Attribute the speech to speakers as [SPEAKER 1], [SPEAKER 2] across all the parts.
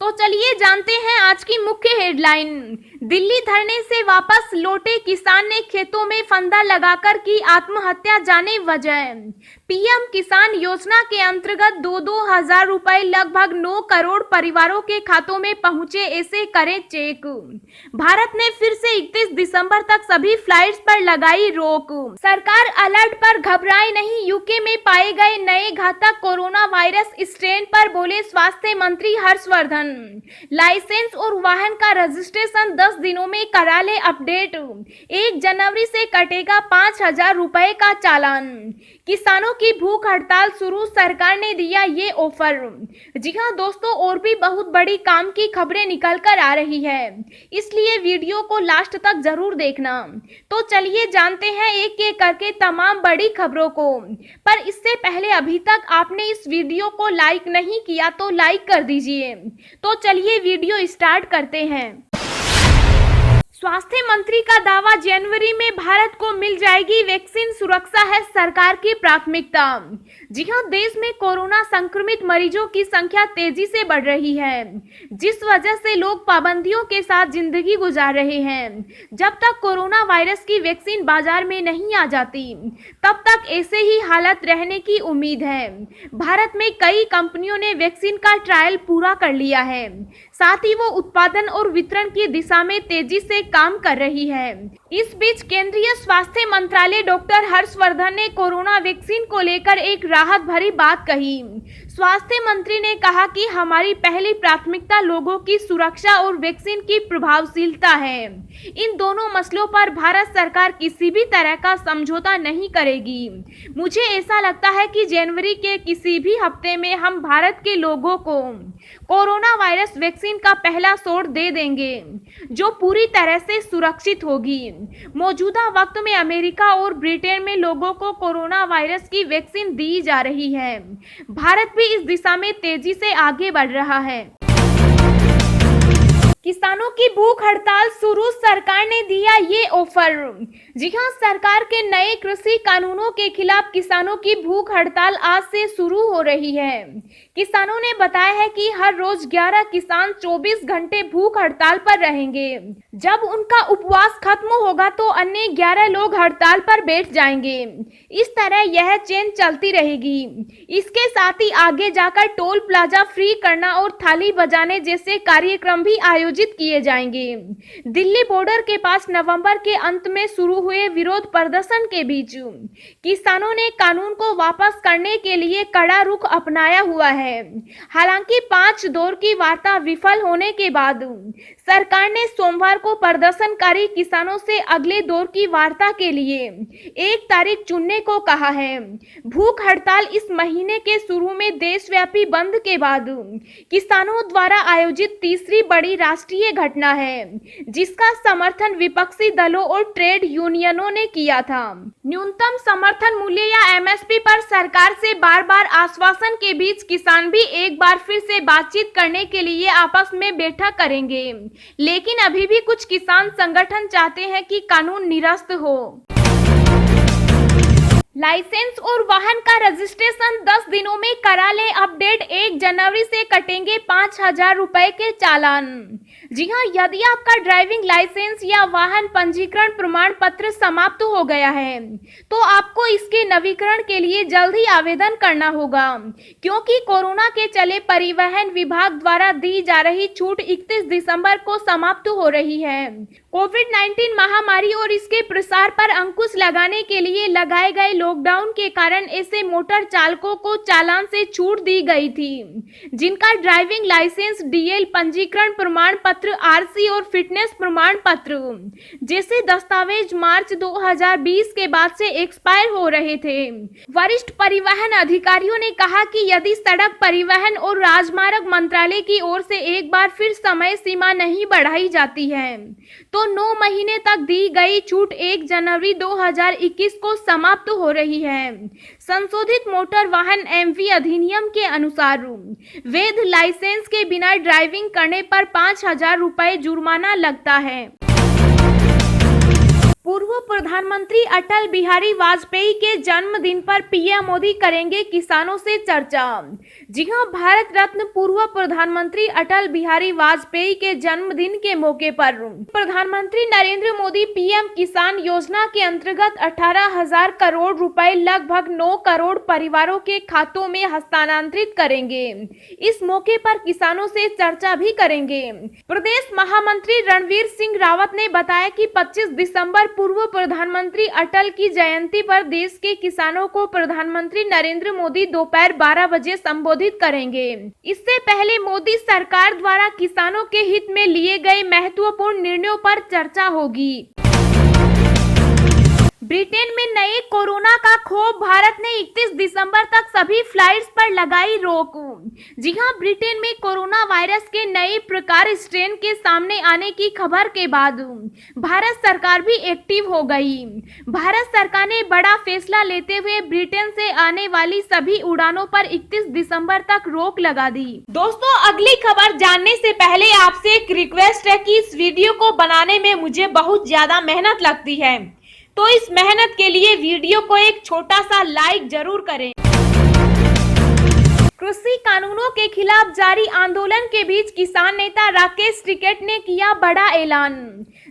[SPEAKER 1] तो चलिए जानते हैं आज की मुख्य हेडलाइन। दिल्ली धरने से वापस लौटे किसान ने खेतों में फंदा लगाकर की आत्महत्या, जाने वजह। पीएम किसान योजना के अंतर्गत 2-2 हजार रुपए लगभग 9 करोड़ परिवारों के खातों में पहुंचे, ऐसे करें चेक। भारत ने फिर से 31 दिसंबर तक सभी फ्लाइट्स पर लगाई रोक। सरकार अलर्ट पर घबराए नहीं, यूके में पाए गए नए घातक कोरोना वायरस स्ट्रेन पर बोले स्वास्थ्य मंत्री हर्षवर्धन। लाइसेंस और वाहन का रजिस्ट्रेशन 10 दिनों में करा ले अपडेट। 1 जनवरी से कटेगा 5,000 रुपए का चालान। किसानों की भूख हड़ताल शुरू, सरकार ने दिया ये ऑफर। जी हां दोस्तों, और भी बहुत बड़ी काम की खबरें निकल कर आ रही है, इसलिए वीडियो को लास्ट तक जरूर देखना। तो चलिए जानते हैं एक एक करके तमाम बड़ी खबरों को। पर इससे पहले अभी तक आपने इस वीडियो को लाइक नहीं किया तो लाइक कर दीजिए। तो चलिए वीडियो स्टार्ट करते हैं। स्वास्थ्य मंत्री का दावा, जनवरी में भारत को मिल जाएगी वैक्सीन, सुरक्षा है सरकार की प्राथमिकता। जी हां, देश में कोरोना संक्रमित मरीजों की संख्या तेजी से बढ़ रही है, जिस वजह से लोग पाबंदियों के साथ जिंदगी गुजार रहे हैं। जब तक कोरोना वायरस की वैक्सीन बाजार में नहीं आ जाती, तब तक ऐसे ही हालत रहने की उम्मीद है। भारत में कई कंपनियों ने वैक्सीन का ट्रायल पूरा कर लिया है, साथ ही वो उत्पादन और वितरण की दिशा में तेजी से काम कर रही है। इस बीच केंद्रीय स्वास्थ्य मंत्रालय डॉक्टर हर्षवर्धन ने कोरोना वैक्सीन को लेकर एक राहत भरी बात कही। स्वास्थ्य मंत्री ने कहा कि हमारी पहली प्राथमिकता लोगों की सुरक्षा और वैक्सीन की प्रभावशीलता है। इन दोनों मसलों पर भारत सरकार किसी भी तरह का समझौता नहीं करेगी। मुझे ऐसा लगता है कि जनवरी के किसी भी हफ्ते में हम भारत के लोगों को कोरोना वायरस वैक्सीन का पहला शॉट दे देंगे, जो पूरी तरह से सुरक्षित होगी। मौजूदा वक्त में अमेरिका और ब्रिटेन में लोगों को कोरोना वायरस की वैक्सीन दी जा रही है। भारत भी इस दिशा में तेजी से आगे बढ़ रहा है। किसानों की भूख हड़ताल शुरू, सरकार ने दिया ये ऑफर। जी हां, सरकार के नए कृषि कानूनों के खिलाफ किसानों की भूख हड़ताल आज से शुरू हो रही है। किसानों ने बताया है कि हर रोज 11 किसान 24 घंटे भूख हड़ताल पर रहेंगे। जब उनका उपवास खत्म होगा तो अन्य 11 लोग हड़ताल पर बैठ जाएंगे। इस तरह यह चेन चलती रहेगी। इसके साथ ही आगे जाकर टोल प्लाजा फ्री करना और थाली बजाने जैसे कार्यक्रम भी आयोजित किए जाएंगे। दिल्ली बॉर्डर के पास नवंबर के अंत में शुरू हुए विरोध प्रदर्शन के बीच किसानों ने कानून को वापस करने के लिए कड़ा रुख अपनाया हुआ है। हालांकि 5 दौर की वार्ता विफल होने के बाद सरकार ने सोमवार को प्रदर्शनकारी किसानों से अगले दौर की वार्ता के लिए 1 तारीख चुनने को कहा है। भूख हड़ताल इस महीने के शुरू में देशव्यापी बंद के बाद किसानों द्वारा आयोजित तीसरी बड़ी राष्ट्रीय घटना है, जिसका समर्थन विपक्षी दलों और ट्रेड यूनियनों ने किया था। न्यूनतम समर्थन मूल्य या एमएसपी पर सरकार से बार बार आश्वासन के बीच किसान भी एक बार फिर से बातचीत करने के लिए आपस में बैठक करेंगे, लेकिन अभी भी कुछ किसान संगठन चाहते हैं कि कानून निरस्त हो। लाइसेंस और वाहन का रजिस्ट्रेशन 10 दिनों में करा ले अपडेट, 1 जनवरी से कटेंगे 5,000 रुपए के चालान। जी हां, यदि आपका ड्राइविंग लाइसेंस या वाहन पंजीकरण प्रमाण पत्र समाप्त हो गया है तो आपको इसके नवीकरण के लिए जल्द ही आवेदन करना होगा, क्योंकि कोरोना के चले परिवहन विभाग द्वारा दी जा रही छूट 31 दिसंबर को समाप्त हो रही है। कोविड-19 महामारी और इसके प्रसार पर अंकुश लगाने के लिए लगाए गए लॉकडाउन के कारण ऐसे मोटर चालकों को चालान से छूट दी गई थी, जिनका ड्राइविंग लाइसेंस, डीएल, पंजीकरण प्रमाण पत्र, आरसी और फिटनेस प्रमाण पत्र जैसे दस्तावेज मार्च 2020 के बाद से एक्सपायर हो रहे थे। वरिष्ठ परिवहन अधिकारियों ने कहा कि यदि सड़क परिवहन और राजमार्ग मंत्रालय की ओर से एक बार फिर समय सीमा नहीं बढ़ाई जाती है तो 9 महीने तक दी गई छूट 1 जनवरी 2021 को समाप्त हो रही है। संशोधित मोटर वाहन एमवी अधिनियम के अनुसार वैध लाइसेंस के बिना ड्राइविंग करने पर 5,000 रुपए जुर्माना लगता है। पूर्व प्रधानमंत्री अटल बिहारी वाजपेयी के जन्मदिन पर पीएम मोदी करेंगे किसानों से चर्चा। जी हां, भारत रत्न पूर्व प्रधानमंत्री अटल बिहारी वाजपेयी के जन्मदिन के मौके पर प्रधानमंत्री नरेंद्र मोदी पीएम किसान योजना के अंतर्गत 18,000 करोड़ रुपए लगभग 9 करोड़ परिवारों के खातों में हस्तांतरित करेंगे। इस मौके पर किसानों से चर्चा भी करेंगे। प्रदेश महामंत्री रणवीर सिंह रावत ने बताया कि 25 दिसंबर पूर्व प्रधानमंत्री अटल की जयंती पर देश के किसानों को प्रधानमंत्री नरेंद्र मोदी दोपहर 12 बजे संबोधित करेंगे। इससे पहले मोदी सरकार द्वारा किसानों के हित में लिए गए महत्वपूर्ण निर्णयों पर चर्चा होगी। ब्रिटेन में नए कोरोना का खौफ, भारत ने 31 दिसंबर तक सभी फ्लाइट्स पर लगाई रोक। जी हां, ब्रिटेन में कोरोना वायरस के नए प्रकार स्ट्रेन के सामने आने की खबर के बाद भारत सरकार भी एक्टिव हो गई। भारत सरकार ने बड़ा फैसला लेते हुए ब्रिटेन से आने वाली सभी उड़ानों पर 31 दिसंबर तक रोक लगा दी। दोस्तों, अगली खबर जानने से पहले आपसे एक रिक्वेस्ट है कि इस वीडियो को बनाने में मुझे बहुत ज्यादा मेहनत लगती है, तो इस मेहनत के लिए वीडियो को एक छोटा सा लाइक जरूर करें। कृषि कानूनों के खिलाफ जारी आंदोलन के बीच किसान नेता राकेश टिकैत ने किया बड़ा ऐलान।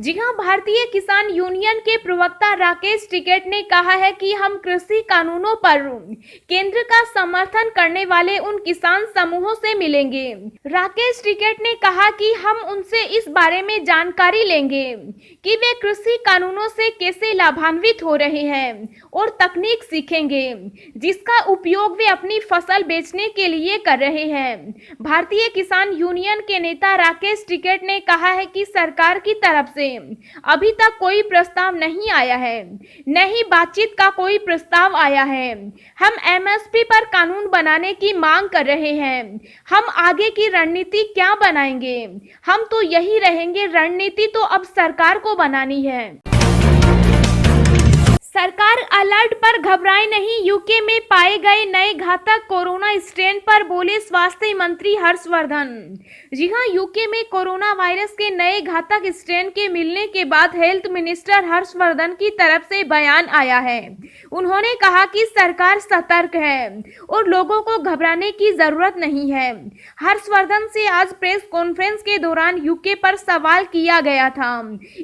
[SPEAKER 1] जी हां, भारतीय किसान यूनियन के प्रवक्ता राकेश टिकैत ने कहा है कि हम कृषि कानूनों पर केंद्र का समर्थन करने वाले उन किसान समूहों से मिलेंगे। राकेश टिकैत ने कहा कि हम उनसे इस बारे में जानकारी लेंगे कि वे कृषि कानूनों से कैसे लाभान्वित हो रहे हैं और तकनीक सीखेंगे जिसका उपयोग वे अपनी फसल बेचने के लिए कर रहे हैं। भारतीय किसान यूनियन के नेता राकेश टिकैत ने कहा है कि सरकार की तरफ से अभी तक कोई प्रस्ताव नहीं आया है, न ही बातचीत का कोई प्रस्ताव आया है। हम एमएसपी पर कानून बनाने की मांग कर रहे हैं। हम आगे की रणनीति क्या बनाएंगे? हम तो यही रहेंगे, रणनीति तो अब सरकार को बनानी है। सरकार अलर्ट पर घबराए नहीं, यूके में पाए गए नए घातक कोरोना स्ट्रेन पर बोले स्वास्थ्य मंत्री हर्षवर्धन। जी हां, यूके में कोरोना वायरस के नए घातक स्ट्रेन के मिलने के बाद हेल्थ मिनिस्टर हर्षवर्धन की तरफ से बयान आया है। उन्होंने कहा कि सरकार सतर्क है और लोगों को घबराने की जरूरत नहीं है। हर्षवर्धन से आज प्रेस कॉन्फ्रेंस के दौरान यूके पर सवाल किया गया था।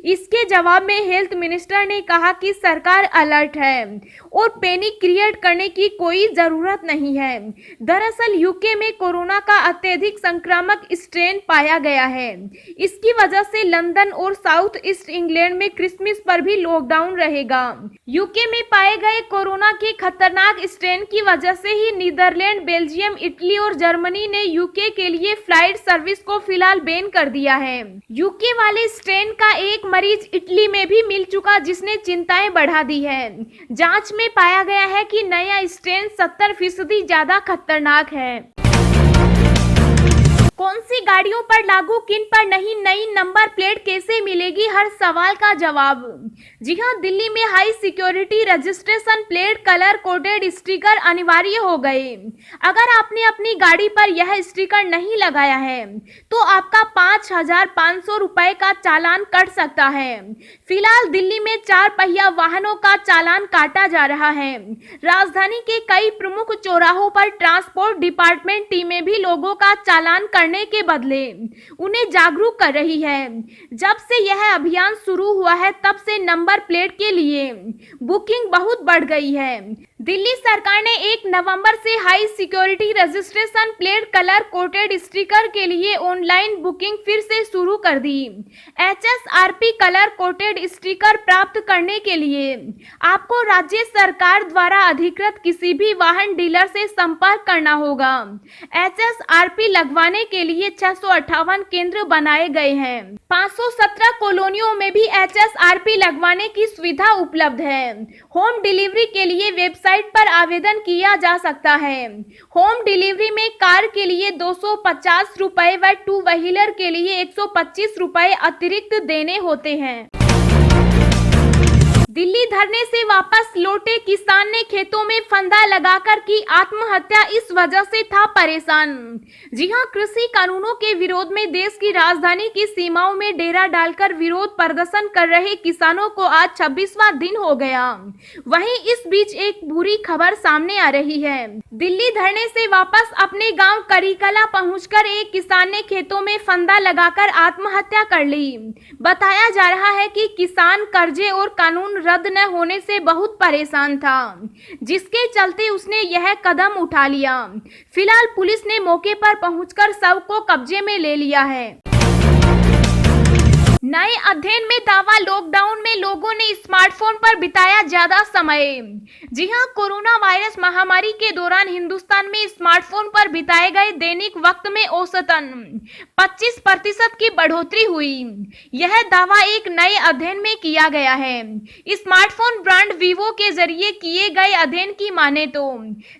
[SPEAKER 1] इसके जवाब में हेल्थ मिनिस्टर ने कहा कि सरकार अलर्ट है और पैनिक क्रिएट करने की कोई जरूरत नहीं है। दरअसल यूके में कोरोना का अत्यधिक संक्रामक स्ट्रेन पाया गया है। इसकी वजह से लंदन और साउथ ईस्ट इंग्लैंड में क्रिसमस पर भी लॉकडाउन रहेगा। यूके में पाए गए कोरोना के खतरनाक स्ट्रेन की वजह से ही नीदरलैंड, बेल्जियम, इटली और जर्मनी ने यूके के लिए फ्लाइट सर्विस को फिलहाल बैन कर दिया है। यूके वाले स्ट्रेन का एक मरीज इटली में भी मिल चुका, जिसने चिंताएं बढ़ा दी है। जांच में पाया गया है कि नया स्ट्रेन 70% ज्यादा खतरनाक है। कौन सी गाड़ियों पर लागू, किन पर नहीं, नई नंबर प्लेट कैसे मिलेगी, हर सवाल का जवाब। जी हां, दिल्ली में high security registration plate colour coded sticker अनिवार्य हो गए। अगर आपने अपनी गाड़ी पर यह स्टिकर नहीं लगाया है तो आपका 5,500 रुपए का चालान कट सकता है। फिलहाल दिल्ली में 4 पहिया वाहनों का चालान काटा जा रहा है। राजधानी के कई प्रमुख चौराहों पर ट्रांसपोर्ट डिपार्टमेंट टीमें भी लोगों का चालान करने के बदले उन्हें जागरूक कर रही है। जब से यह अभियान शुरू हुआ है तब से नंबर प्लेट के लिए बुकिंग बहुत बढ़ गई है। दिल्ली सरकार ने 1 नवंबर से high security registration plate colour coated sticker के लिए ऑनलाइन बुकिंग फिर से शुरू कर दी। HSRP कलर कोटेड स्टिकर प्राप्त करने के लिए आपको राज्य सरकार द्वारा अधिकृत किसी भी वाहन डीलर से संपर्क करना होगा। HSRP लगवाने के लिए 658 केंद्र बनाए गए हैं। 517 कॉलोनियों में भी HSRP लगवाने की सुविधा उपलब्ध है। होम डिलीवरी के लिए वेबसाइट पर आवेदन किया जा सकता है। होम डिलीवरी में कार के लिए 250 रुपए व 2 व्हीलर के लिए 125 रुपए अतिरिक्त देने होते हैं। दिल्ली धरने से वापस लौटे किसान ने खेतों में फंदा लगाकर की आत्महत्या, इस वजह से था परेशान। जी हां, कृषि कानूनों के विरोध में देश की राजधानी की सीमाओं में डेरा डालकर विरोध प्रदर्शन कर रहे किसानों को आज 26वां दिन हो गया। वहीं इस बीच एक बुरी खबर सामने आ रही है। दिल्ली धरने से वापस अपने गांव करीकला पहुंचकर एक किसान ने खेतों में फंदा लगाकर आत्महत्या कर ली। बताया जा रहा है कि किसान कर्जे और कानून रद्द न होने से बहुत परेशान था, जिसके चलते उसने यह कदम उठा लिया। फिलहाल पुलिस ने मौके पर पहुंचकर शव को कब्जे में ले लिया है। नए अध्ययन में दावा, लॉकडाउन में लोगों ने स्मार्टफोन पर बिताया ज्यादा समय। जी हां, कोरोना वायरस महामारी के दौरान हिंदुस्तान में स्मार्टफोन पर बिताए गए दैनिक वक्त में औसतन 25% की बढ़ोतरी हुई। यह दावा एक नए अध्ययन में किया गया है। स्मार्टफोन ब्रांड वीवो के जरिए किए गए अध्ययन की माने तो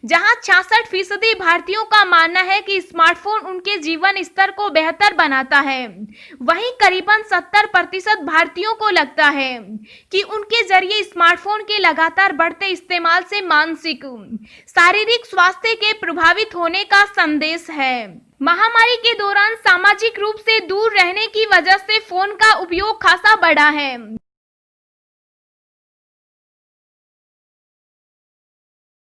[SPEAKER 1] जहां 66% भारतीयों का मानना है कि स्मार्टफोन उनके जीवन स्तर को बेहतर बनाता है, वहीं करीबन 70% भारतीयों को लगता है कि उनके जरिए स्मार्टफोन के लगातार बढ़ते इस्तेमाल से मानसिक शारीरिक स्वास्थ्य के प्रभावित होने का संदेश है। महामारी के दौरान सामाजिक रूप से दूर रहने की वजह से फोन का उपयोग खासा बढ़ा है।